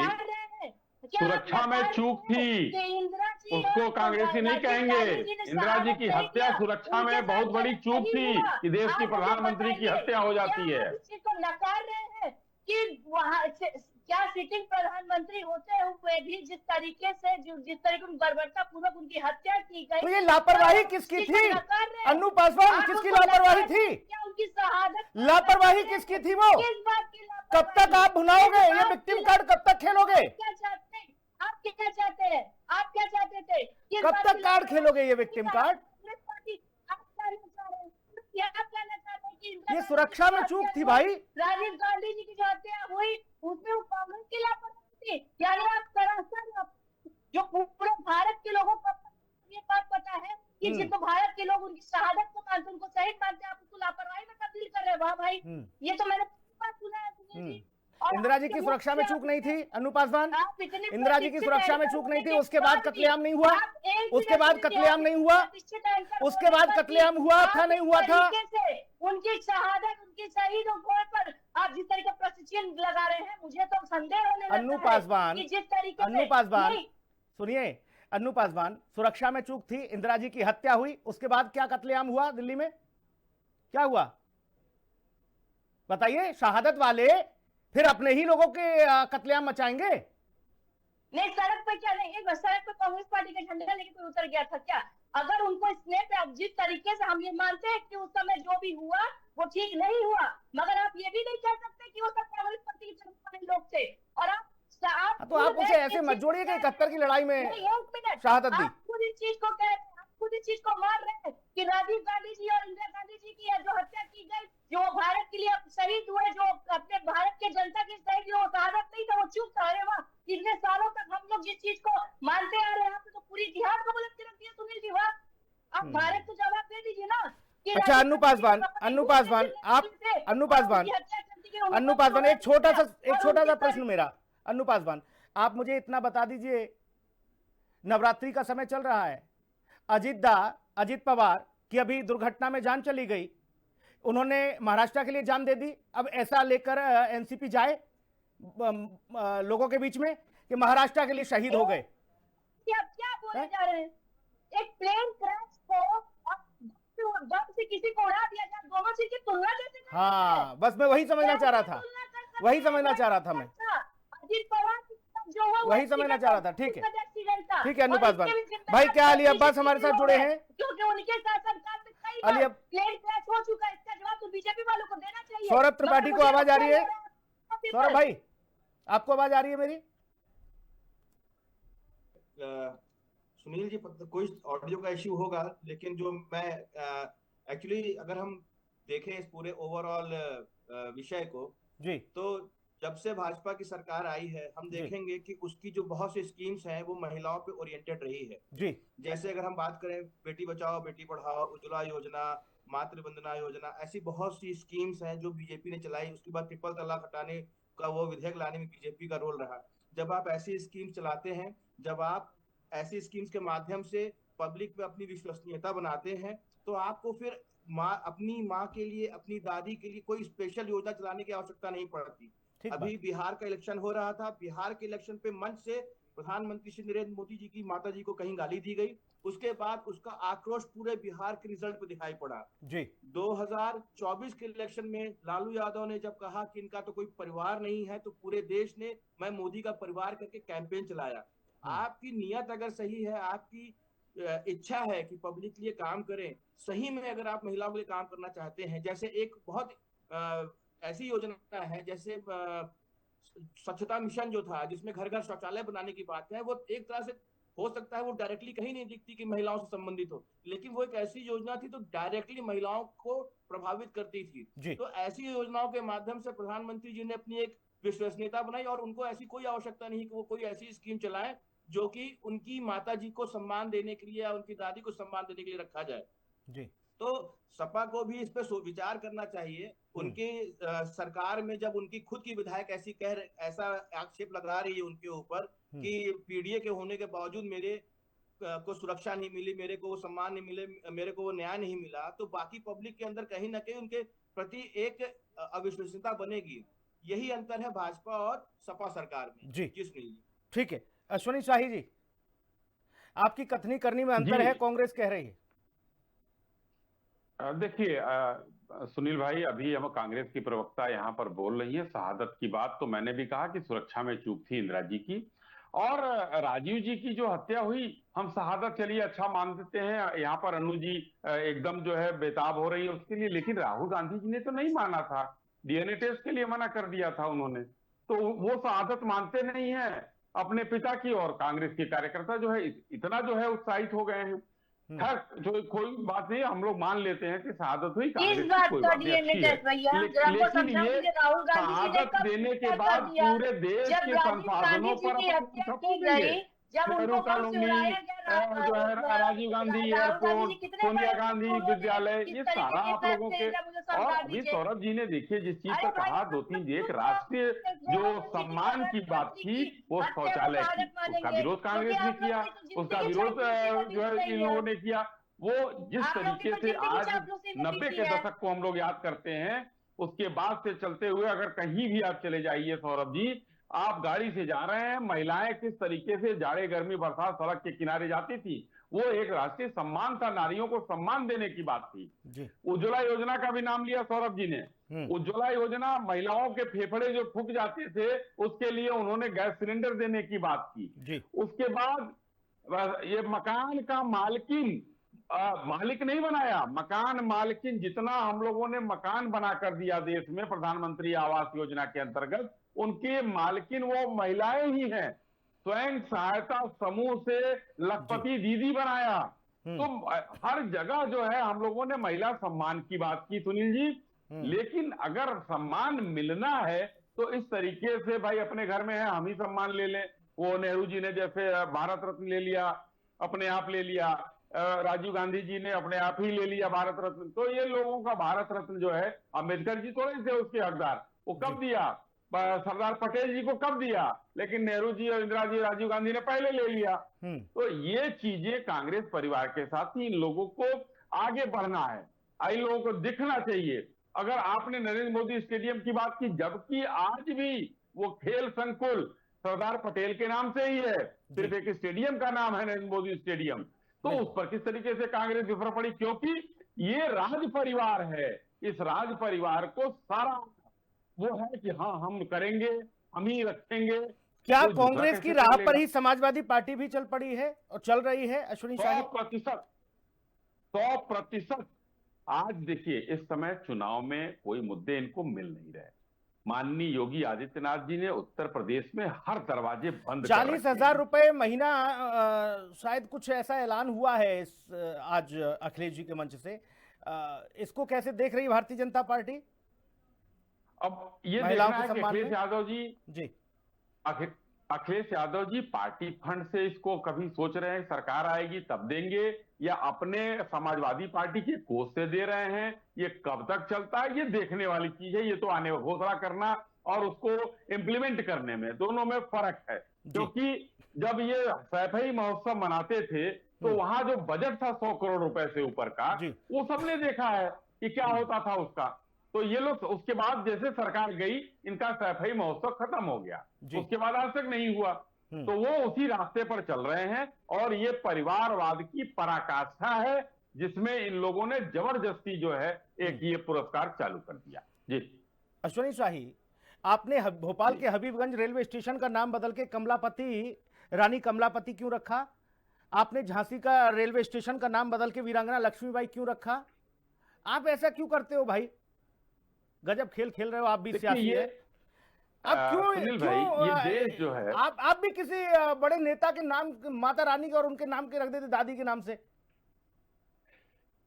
Speaker 9: सुरक्षा में चूक थी, उसको कांग्रेसी नहीं कहेंगे। इंदिरा जी की हत्या सुरक्षा में बहुत बड़ी चूक थी कि देश की प्रधानमंत्री की हत्या हो जाती है।
Speaker 8: नकार रहे हैं कि वहाँ क्या सिटिंग प्रधानमंत्री होते हुए भी जिस तरीके से जिस तरीके की बर्बरता पूर्वक उनकी हत्या की गई,
Speaker 1: तो ये लापरवाही किसकी थी? अन्नू पासवान, किसकी लापरवाही थी?
Speaker 8: क्या उनकी शहादत
Speaker 1: लापरवाही किसकी थी? वो
Speaker 8: किस बात की?
Speaker 1: कब तक आप भुनाओगे? ये विक्टिम कार्ड कब तक खेलोगे?
Speaker 8: क्या चाहते हैं आप? क्या चाहते हैं आप? क्या चाहते थे?
Speaker 1: कब तक कार्ड खेलोगे ये विक्टिम कार्ड? ये सुरक्षा में चूक थी भाई।
Speaker 8: राजीव गांधी जी की जो हत्या हुई उसमें वो कांग्रेस की लापरवाही थी। यानी आप सरासर जो पूरे भारत के लोगों को ये बात पता है कि जिनको भारत के लोग उनकी शहादत को मानते, उनको शहीद मानते हैं, आप उसको लापरवाही में तब्दील कर रहे हैं। वाह भाई, ये तो मैंने सुना है।
Speaker 1: इंदिरा जी की सुरक्षा में चूक नहीं थी अन्नू पासवान? इंदिरा जी की सुरक्षा में चूक नहीं थी? उसके बाद कत्लेआम नहीं हुआ? उसके बाद कत्लेआम नहीं हुआ? उसके बाद कत्लेआम हुआ था नहीं हुआ था?
Speaker 8: उनकी शहादत, उनकी शहीद पर आप जिस तरीके प्रशिक्षण लगा रहे हैं, मुझे तो संदेह होने लगता है
Speaker 1: अन्नू पासवान,
Speaker 8: कि जिस तरीके
Speaker 1: अन्नू पासवान सुनिए, अन्नू पासवान, सुरक्षा में चूक थी, इंदिरा जी की हत्या हुई, उसके बाद क्या कत्लेआम हुआ दिल्ली में? क्या हुआ बताइए? शहादत वाले फिर अपने ही लोगों के कत्लेआम मचाएंगे?
Speaker 8: नहीं, सड़क पे क्या नहीं, सड़क पे कांग्रेस पार्टी का झंडा लेके कोई उतर गया था क्या? अगर उनको स्नेह पे, अब जिस तरीके से हम ये मानते हैं कि उस समय जो भी हुआ वो ठीक नहीं हुआ, मगर आप ये भी नहीं कह सकते कि वो सब कांग्रेस पार्टी के चलने वाले लोग थे। और आप
Speaker 1: तो आप उसे ऐसे मत जोड़िए कि 71 की लड़ाई में शहादत दी।
Speaker 8: आप खुद इस चीज को कह रहे हैं, आप खुद इस चीज को मान रहे हैं कि राजीव गांधी जी और इंदिरा गांधी जी की जो हत्या की गई, जो भारत के लिए शहीद हुए, जो अपने भारत के जनता के शहीद हुए, वो शहादत नहीं था, वो चूक था। अरे वाह, इतने सालों तक हम लोग जिस चीज को मानते आ रहे हैं, आपने तो पूरी इतिहास को बदल के रख दिया सुनील जी। वाह, आप भारत को जवाब दे दीजिए ना।
Speaker 1: अच्छा अन्नू पासवान, अन्नू पासवान, आप अन्नू पासवान एक छोटा सा प्रश्न मेरा। अन्नू पासवान, आप मुझे इतना बता दीजिए, नवरात्रि का समय चल रहा है, अजित पवार की अभी दुर्घटना में जान चली गई, उन्होंने महाराष्ट्र के लिए जान दे दी, अब ऐसा लेकर एनसीपी जाए लोगों के बीच में कि महाराष्ट्र के लिए शहीद हो गए?
Speaker 8: क्या बोले जा रहे हैं? एक प्लेन क्रैश को बम से किसी को उड़ा दिया जाए, दोनों चीज की तुलना कैसे?
Speaker 1: हाँ, बस मैं वही समझना चाह रहा था, वही समझना चाह रहा था मैं,
Speaker 8: अजित पवार जो हुआ
Speaker 1: वही समझना चाह रहा था। ठीक है, ठीक है अन्नू पासवान भाई, क्या अली अब्बास हमारे साथ जुड़े हैं?
Speaker 8: क्योंकि उनके शासनकाल में कई
Speaker 1: अली
Speaker 8: बार प्लेन क्रैश हो चुका है, इसका जवाब तो बीजेपी वालों को देना चाहिए।
Speaker 1: सौरभ त्रिपाठी को आवाज आ रही है? सौरभ भाई, आपको आवाज आ रही है मेरी?
Speaker 7: सुनील जी, कोई ऑडियो का इश्यू होगा, लेकिन जो मैं एक्चुअली अगर हम देखें इस पूरे ओवरऑल विषय को
Speaker 1: जी,
Speaker 7: तो जब से भाजपा की सरकार आई है, हम देखेंगे कि उसकी जो बहुत सी स्कीम्स हैं वो महिलाओं पे ओरिएंटेड रही है
Speaker 1: जी।
Speaker 7: जैसे अगर हम बात करें बेटी बचाओ बेटी पढ़ाओ, उज्ज्वला योजना, मातृ वंदना योजना, ऐसी बहुत सी स्कीम्स हैं जो बीजेपी ने चलाई। उसके बाद ट्रिपल तलाक हटाने का वो विधेयक लाने में बीजेपी का रोल रहा। जब आप ऐसी स्कीम चलाते हैं, जब आप ऐसी स्कीम्स के माध्यम से पब्लिक में अपनी विश्वसनीयता बनाते हैं, तो आपको फिर अपनी माँ के लिए, अपनी दादी के लिए कोई स्पेशल योजना चलाने की आवश्यकता नहीं पड़ती। अभी बिहार का इलेक्शन हो रहा था, बिहार के इलेक्शन पे मंच से प्रधानमंत्री श्री नरेंद्र मोदी जी की माता जी को कहीं गाली दी गई, उसके बाद उसका आक्रोश पूरे बिहार के रिजल्ट पे दिखाई पड़ा
Speaker 1: जी।
Speaker 7: 2024 के इलेक्शन में लालू यादव ने जब कहा कि इनका तो कोई परिवार नहीं है, तो पूरे देश ने मैं मोदी का परिवार करके कैंपेन चलाया। आपकी नियत अगर सही है, आपकी इच्छा है कि पब्लिक के लिए काम करें, सही में अगर आप महिलाओं के लिए काम करना चाहते हैं, जैसे एक बहुत ऐसी योजना है जैसे स्वच्छता मिशन जो था, जिसमें घर घर शौचालय बनाने की बात है, वो एक तरह से हो सकता है वो डायरेक्टली कहीं नहीं दिखती कि महिलाओं से संबंधित हो, लेकिन वो एक ऐसी योजना थी तो डायरेक्टली महिलाओं को प्रभावित करती थी। तो ऐसी योजनाओं के माध्यम से प्रधानमंत्री जी ने अपनी एक विश्वसनीयता बनाई और उनको ऐसी कोई आवश्यकता नहीं कि वो कोई ऐसी स्कीम चलाएं जो कि उनकी माता जी को सम्मान देने के लिए या उनकी दादी को सम्मान देने के लिए रखा जाए
Speaker 1: जी।
Speaker 7: तो सपा को भी इस पे विचार करना चाहिए। उनकी सरकार में जब उनकी खुद की विधायक ऐसा आक्षेप लगा रही है उनके ऊपर कि पीडीए के होने के बावजूद मेरे को सुरक्षा नहीं मिली, मेरे को वो सम्मान नहीं मिले, मेरे को वो न्याय नहीं मिला, तो बाकी पब्लिक के अंदर कहीं ना कहीं उनके प्रति एक अविश्वसनीयता बनेगी। यही अंतर है भाजपा और सपा सरकार में जी।
Speaker 1: ठीक है, अश्विनी शाही जी, आपकी कथनी करनी में अंतर है, कांग्रेस कह रही है।
Speaker 9: देखिए सुनील भाई, अभी हम कांग्रेस की प्रवक्ता यहाँ पर बोल रही है शहादत की बात, तो मैंने भी कहा कि सुरक्षा में चूक थी इंदिरा जी की, और राजीव जी की जो हत्या हुई, हम शहादत चलिए अच्छा मान देते हैं, यहाँ पर अनु जी एकदम जो है बेताब हो रही है उसके लिए, लेकिन राहुल गांधी जी ने तो नहीं माना था, डीएनए टेस्ट के लिए मना कर दिया था उन्होंने, तो वो शहादत मानते नहीं है अपने पिता की, और कांग्रेस के कार्यकर्ता जो है इतना जो है उत्साहित हो गए हैं। जो कोई बात नहीं, हम लोग मान लेते हैं कि शहादत हुई, कांग्रेस की कोई बात नहीं अच्छी है, लेकिन ये शहादत देने के बाद पूरे देश के संसाधनों पर
Speaker 8: जब उनको
Speaker 9: जो है राजीव गांधी एयरपोर्ट, सोनिया गांधी विद्यालय, ये सारा आप लोगों के। और अभी सौरभ जी ने देखिए जिस चीज पर कहा, 2-3 एक राष्ट्रीय जो सम्मान की बात थी वो शौचालय की, उसका विरोध कांग्रेस ने किया, उसका विरोध जो है इन लोगों ने किया। वो जिस तरीके से आज 90 के दशक को हम लोग याद करते हैं, उसके बाद से चलते हुए अगर कहीं भी आप चले जाइए सौरभ जी, आप गाड़ी से जा रहे हैं, महिलाएं किस तरीके से जाड़े गर्मी बरसात सड़क के किनारे जाती थी, वो एक राष्ट्रीय सम्मान था, नारियों को सम्मान देने की बात थी। उज्ज्वला योजना का भी नाम लिया सौरभ जी ने। उज्ज्वला योजना, महिलाओं के फेफड़े जो फूक जाते थे उसके लिए उन्होंने गैस सिलेंडर देने की बात की। उसके बाद ये मकान का मालिक नहीं बनाया, मकान मालकिन, जितना हम लोगों ने मकान बना कर दिया देश में प्रधानमंत्री आवास योजना के अंतर्गत, उनके मालकिन वो महिलाएं ही हैं। स्वयं सहायता समूह से लखपति दीदी बनाया। तो हर जगह जो है हम लोगों ने महिला सम्मान की बात की सुनील जी। लेकिन अगर सम्मान मिलना है तो इस तरीके से भाई अपने घर में है हम ही सम्मान ले लें। वो नेहरू जी ने जैसे भारत रत्न ले लिया, अपने आप ले लिया, राजीव गांधी जी ने अपने आप ही ले लिया भारत रत्न। तो ये लोगों का भारत रत्न जो है, अम्बेडकर जी थोड़े थे उसके हकदार, वो कब दिया, सरदार पटेल जी को कब दिया, लेकिन नेहरू जी और इंदिरा जी, राजीव गांधी ने पहले ले लिया। तो ये चीजें कांग्रेस परिवार के साथ ही इन लोगों को आगे बढ़ना है, इन लोगों को दिखना चाहिए। अगर आपने नरेंद्र मोदी स्टेडियम की बात की, जबकि आज भी वो खेल संकुल सरदार पटेल के नाम से ही है, सिर्फ एक स्टेडियम का नाम है नरेंद्र मोदी स्टेडियम, तो उस पर किस तरीके से कांग्रेस विफल पड़ी? क्योंकि ये राज परिवार है, इस राज परिवार को सारा वो है कि हाँ हम करेंगे, हम ही रखेंगे।
Speaker 1: क्या कांग्रेस की राह पर ही समाजवादी पार्टी भी चल पड़ी है और चल रही है अश्विनी शाही?
Speaker 9: 100%। आज देखिए इस समय चुनाव में कोई मुद्दे इनको मिल नहीं रहे। माननीय योगी आदित्यनाथ जी ने उत्तर प्रदेश में हर दरवाजे बंद
Speaker 1: 40,000 रुपए महीना शायद कुछ ऐसा ऐलान हुआ है आज अखिलेश जी के मंच से। इसको कैसे देख रही भारतीय जनता पार्टी?
Speaker 9: अब ये देखना है कि अखिलेश यादव जी पार्टी फंड से इसको कभी सोच रहे हैं सरकार आएगी तब देंगे, या अपने समाजवादी पार्टी के कोष से दे रहे हैं, ये कब तक चलता है ये देखने वाली चीज है। ये तो आने घोषणा करना और उसको इम्प्लीमेंट करने में, दोनों में फर्क है। क्योंकि जब ये सैफई महोत्सव मनाते थे तो वहां जो बजट था 100 करोड़ रुपए से ऊपर का, वो सबने देखा है कि क्या होता था उसका। तो ये लोग उसके बाद जैसे सरकार गई, इनका सैफई महोत्सव खत्म हो गया, उसके बाद आज तक नहीं हुआ। तो वो उसी रास्ते पर चल रहे हैं और ये परिवारवाद की पराकाष्ठा है जिसमें इन लोगों ने जबरदस्ती जो है एक ये पुरस्कार चालू कर दिया। जी
Speaker 1: अश्विनी शाही, आपने भोपाल के हबीबगंज रेलवे स्टेशन का नाम बदल के कमलापति, रानी कमलापति क्यों रखा? आपने झांसी का रेलवे स्टेशन का नाम बदल के वीरांगना लक्ष्मीबाई क्यों रखा? आप ऐसा क्यों करते हो भाई? गजब खेल खेल रहे हो आप भी, सियासी है। आप क्यों
Speaker 9: ये देश जो है,
Speaker 1: आप भी किसी बड़े नेता के नाम, माता रानी के और उनके नाम के रख देते, दादी के नाम से।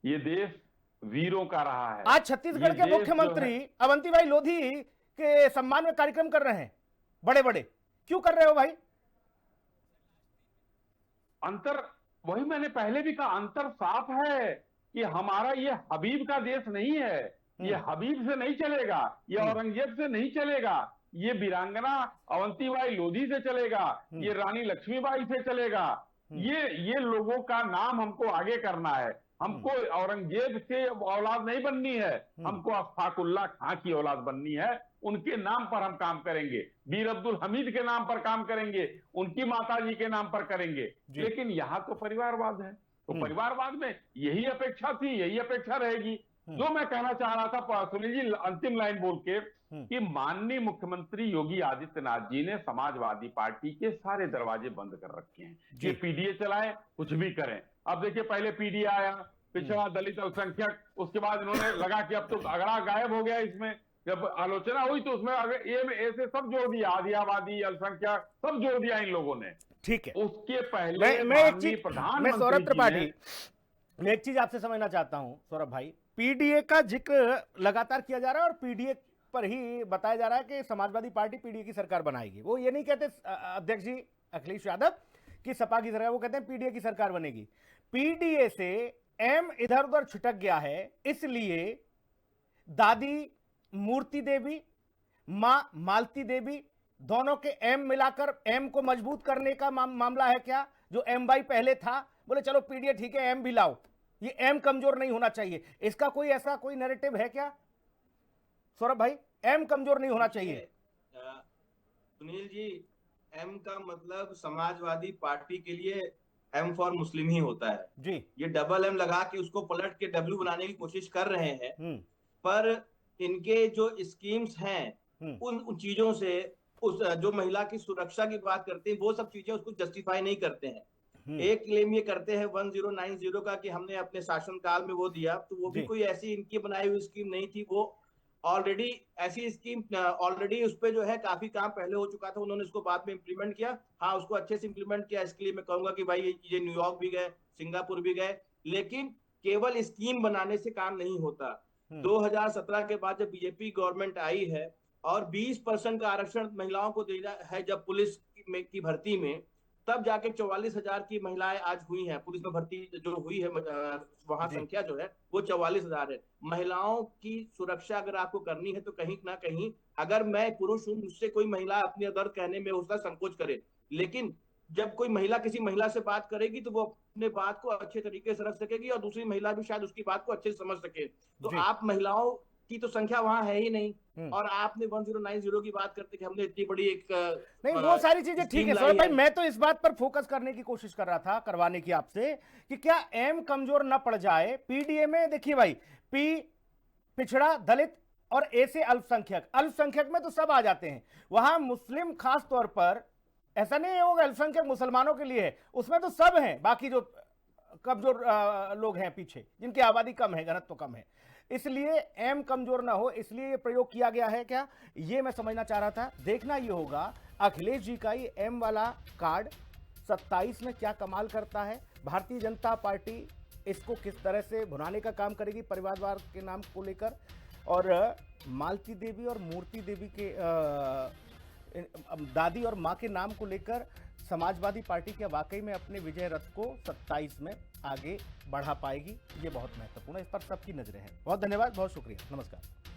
Speaker 9: ये देश वीरों का रहा है।
Speaker 1: आज छत्तीसगढ़ के मुख्यमंत्री अवंतीबाई लोधी के सम्मान में कार्यक्रम कर रहे हैं, बड़े बड़े, क्यों कर रहे हो भाई?
Speaker 9: अंतर, वही मैंने पहले भी कहा, अंतर साफ है कि हमारा ये हबीब का देश नहीं है, ये हबीब से नहीं चलेगा, ये औरंगजेब से नहीं चलेगा, ये वीरांगना अवंतीबाई लोधी से चलेगा, ये रानी लक्ष्मीबाई से चलेगा। ये लोगों का नाम हमको आगे करना है। हमको औरंगजेब के औलाद नहीं बननी है, हमको अशफाकुल्लाह खां की औलाद बननी है। उनके नाम पर हम काम करेंगे, वीर अब्दुल हमीद के नाम पर काम करेंगे, उनकी माताजी के नाम पर करेंगे। लेकिन यहाँ तो परिवारवाद है, तो परिवारवाद में यही अपेक्षा थी, यही अपेक्षा रहेगी। जो मैं कहना चाह रहा था सुनील जी, अंतिम लाइन बोल के, कि माननीय मुख्यमंत्री योगी आदित्यनाथ जी ने समाजवादी पार्टी के सारे दरवाजे बंद कर रखे हैं। ये पीडीए चलाए, कुछ भी करें। अब देखिए पहले पीडीए आया, पिछड़ा दलित अल्पसंख्यक, उसके बाद इन्होंने लगा कि अब तो अगड़ा गायब हो गया। इसमें जब आलोचना हुई तो उसमें ऐसे सब जोड़ दिया, आधी आबादी, अल्पसंख्यक, सब जोड़ दिया इन लोगों ने।
Speaker 1: ठीक है,
Speaker 9: उसके पहले
Speaker 1: मैं सौरभ त्रिपाठी, मैं एक चीज आपसे समझना चाहता हूं सौरभ भाई। पीडीए का जिक्र लगातार किया जा रहा है और पीडीए पर ही बताया जा रहा है कि समाजवादी पार्टी पीडीए की सरकार बनाएगी। वो ये नहीं कहते अध्यक्ष जी अखिलेश यादव कि सपा की सरकार, वो कहते हैं पीडीए की सरकार बनेगी। पीडीए से एम इधर उधर छिटक गया है, इसलिए दादी मूर्ति देवी, मां मालती देवी, दोनों के एम मिलाकर एम को मजबूत करने का मामला है क्या? जो एम वाई पहले था, बोले चलो पीडीए ठीक है, एम भी लाओ, ये एम कमजोर नहीं होना चाहिए। इसका कोई ऐसा कोई नैरेटिव है क्या सौरभ भाई? एम कमजोर नहीं होना चाहिए।
Speaker 7: सुनील जी, एम का मतलब समाजवादी पार्टी के लिए एम फॉर मुस्लिम ही होता है
Speaker 1: जी।
Speaker 7: ये डबल एम लगा के उसको पलट के डब्ल्यू बनाने की कोशिश कर रहे हैं, पर इनके जो स्कीम्स हैं उन चीजों से उस जो महिला की सुरक्षा की बात करते हैं वो सब चीजें उसको जस्टिफाई नहीं करते हैं। एक क्लेम ये करते हैं 1090 का कि हमने अपने शासनकाल में वो दिया, तो वो भी कोई ऐसी इनकी बनाई हुई स्कीम नहीं थी। वो ऑलरेडी ऐसी स्कीम ऑलरेडी उस पे जो है काफी काम पहले हो चुका था, उन्होंने उसको बाद में इंप्लीमेंट किया। हाँ, उसको अच्छे से इंप्लीमेंट किया, इसके लिए मैं कहूंगा कि भाई ये न्यूयॉर्क भी गए, सिंगापुर भी गए, लेकिन केवल स्कीम बनाने से काम नहीं होता। 2017 के बाद जब बीजेपी गवर्नमेंट आई है और 20% का आरक्षण महिलाओं को देना है जब पुलिस की भर्ती में, तब जाके 44,000 की महिलाएं आज हुई हैं। पुलिस में भर्ती जो हुई है वहां संख्या जो है वो 44,000 है। महिलाओं की सुरक्षा अगर आपको करनी है तो कहीं ना कहीं, अगर मैं पुरुष हूं, मुझसे कोई महिला अपने दर्द कहने में उसका संकोच करे, लेकिन जब कोई महिला किसी महिला से बात करेगी तो वो अपने बात को अच्छे तरीके से रख सकेगी और दूसरी महिला भी शायद उसकी बात को अच्छे से समझ सके। तो आप महिलाओं की तो संख्या वहां है ही नहीं, और आपने 1090 की बात करते कि हमने इतनी बड़ी एक
Speaker 1: नहीं, वो सारी चीजें ठीक है सौरभ भाई, मैं तो इस बात पर फोकस करने की कोशिश कर रहा था, करवाने की आपसे, कि क्या एम कमजोर न पड़ जाए। पीडीए में देखिए भाई, पी पिछड़ा, दलित और ए से अल्पसंख्यक, अल्पसंख्यक में तो सब आ जाते हैं। वहां मुस्लिम खास तौर पर ऐसा नहीं होगा अल्पसंख्यक मुसलमानों के लिए है, उसमें तो सब हैं, बाकी जो कमजोर लोग हैं पीछे, जिनकी आबादी कम है, घनत्व कम है, इसलिए एम कमजोर ना हो, इसलिए ये प्रयोग किया गया है क्या, ये मैं समझना चाह रहा था। देखना ये होगा अखिलेश जी का ये एम वाला कार्ड 27 में क्या कमाल करता है। भारतीय जनता पार्टी इसको किस तरह से भुनाने का काम करेगी परिवारवाद के नाम को लेकर, और मालती देवी और मूर्ति देवी के दादी और माँ के नाम को लेकर समाजवादी पार्टी क्या वाकई में अपने विजय रथ को 27 में आगे बढ़ा पाएगी, ये बहुत महत्वपूर्ण है। इस पर सबकी नजरें हैं। बहुत धन्यवाद, बहुत शुक्रिया, नमस्कार।